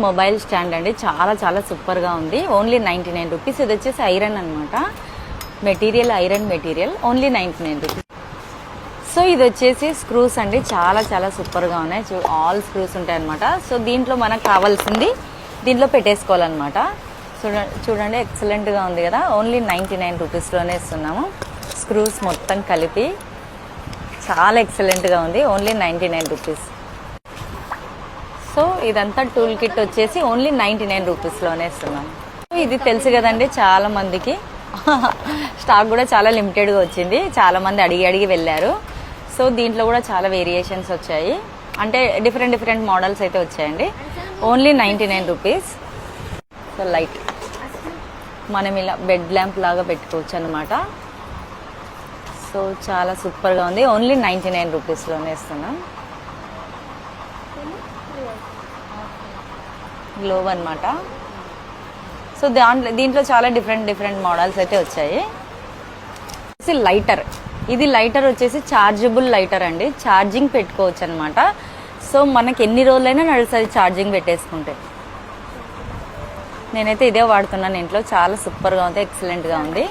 Mobile stand అండి, చాలా చాలా సూపర్గా ఉంది. Only 99 rupees. ఇది వచ్చేసి ఐరన్ అనమాట, material iron material, only 99 rupees. So ఇది వచ్చేసి స్క్రూస్ అండి, చాలా చాలా సూపర్గా ఉన్నాయి. ఆల్ స్క్రూస్ ఉంటాయి అనమాట. సో దీంట్లో మనకు కావాల్సింది దీంట్లో పెట్టేసుకోవాలన్నమాట. చూడండి ఎక్సలెంట్గా ఉంది కదా. ఓన్లీ 99 రూపీస్లోనే ఇస్తున్నాము. స్క్రూస్ మొత్తం కలిపి చాలా ఎక్సలెంట్గా ఉంది. Only 99 rupees. సో ఇదంతా టూల్ కిట్ వచ్చేసి ఓన్లీ 99 రూపీస్లోనే ఇస్తున్నాం. ఇది తెలుసు కదండి చాలా మందికి. స్టాక్ కూడా చాలా లిమిటెడ్గా వచ్చింది, చాలా మంది అడిగి వెళ్ళారు. సో దీంట్లో కూడా చాలా వేరియేషన్స్ వచ్చాయి, అంటే డిఫరెంట్ మోడల్స్ అయితే వచ్చాయండి. Only 99 rupees. సో లైట్ మనం ఇలా బెడ్ ల్యాంప్ లాగా పెట్టుకోవచ్చు అనమాట. సో చాలా సూపర్గా ఉంది. ఓన్లీ 99 రూపీస్లోనే ఇస్తున్నాం. గ్లోవ్ అనమాట. సో దీంట్లో చాలా డిఫరెంట్ మోడల్స్ అయితే వచ్చాయి. లైటర్, ఇది లైటర్ వచ్చేసి చార్జబుల్ లైటర్ అండి, ఛార్జింగ్ పెట్టుకోవచ్చు అనమాట. సో మనకి ఎన్ని రోజులైనా నడుస్తుంది ఛార్జింగ్ పెట్టేసుకుంటే. నేనైతే ఇదే వాడుతున్నాను ఇంట్లో, చాలా సూపర్గా ఉంది, ఎక్సలెంట్గా ఉంది.